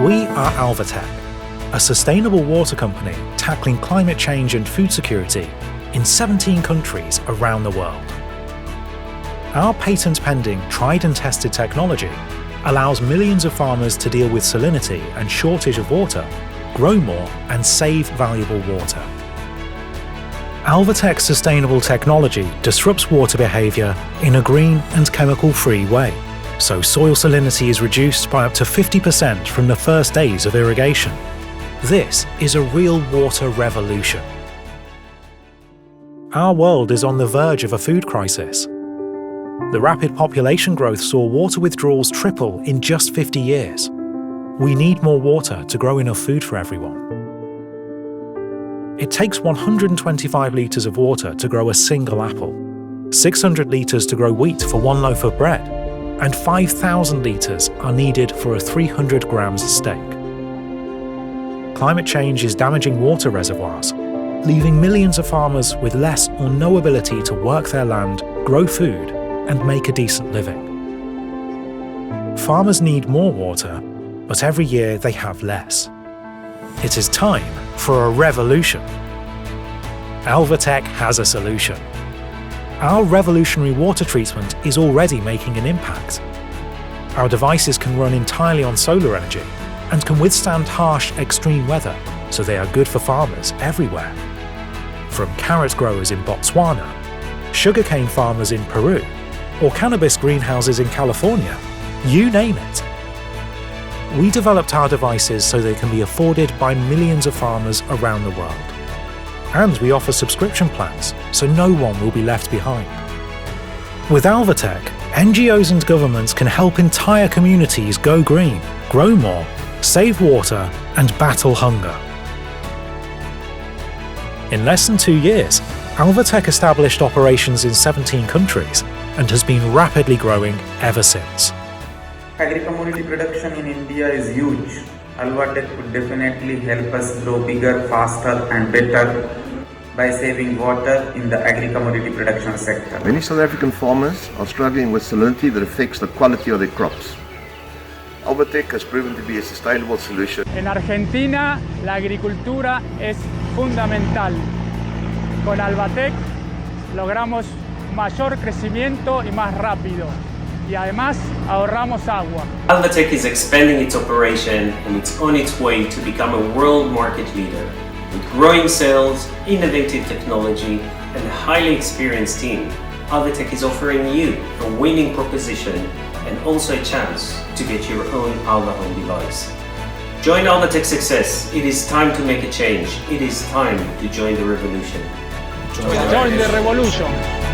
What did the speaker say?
We are ALVÁTECH, a sustainable water company tackling climate change and food security in 17 countries around the world. Our patent-pending, tried and tested technology allows millions of farmers to deal with salinity and shortage of water, grow more and save valuable water. ALVÁTECH's sustainable technology disrupts water behaviour in a green and chemical-free way, so soil salinity is reduced by up to 50% from the first days of irrigation. This is a real water revolution. Our world is on the verge of a food crisis. The rapid population growth saw water withdrawals triple in just 50 years. We need more water to grow enough food for everyone. It takes 125 litres of water to grow a single apple, 600 litres to grow wheat for one loaf of bread, and 5,000 litres are needed for a 300 grams steak. Climate change is damaging water reservoirs, leaving millions of farmers with less or no ability to work their land, grow food, and make a decent living. Farmers need more water, but every year they have less. It is time for a revolution. ALVÁTECH has a solution. Our revolutionary water treatment is already making an impact. Our devices can run entirely on solar energy and can withstand harsh, extreme weather, so they are good for farmers everywhere. From carrot growers in Botswana, sugarcane farmers in Peru, or cannabis greenhouses in California, you name it. We developed our devices so they can be afforded by millions of farmers around the world. And we offer subscription plans, so no one will be left behind. With ALVÁTECH, NGOs and governments can help entire communities go green, grow more, save water, and battle hunger. In less than 2 years, ALVÁTECH established operations in 17 countries and has been rapidly growing ever since. Agri-commodity production in India is huge. ALVÁTECH could definitely help us grow bigger, faster and better by saving water in the agri-commodity production sector. Many South African farmers are struggling with salinity that affects the quality of their crops. ALVÁTECH has proven to be a sustainable solution. En Argentina, la agricultura es fundamental. Con ALVÁTECH logramos mayor crecimiento y más rápido. Y además ahorramos agua. ALVÁTECH is expanding its operation and it's on its way to become a world market leader. With growing sales, innovative technology and a highly experienced team, ALVÁTECH is offering you a winning proposition and also a chance to get your own Alva home device. Join ALVÁTECH's success. It is time to make a change. It is time to join the revolution. Join the revolution.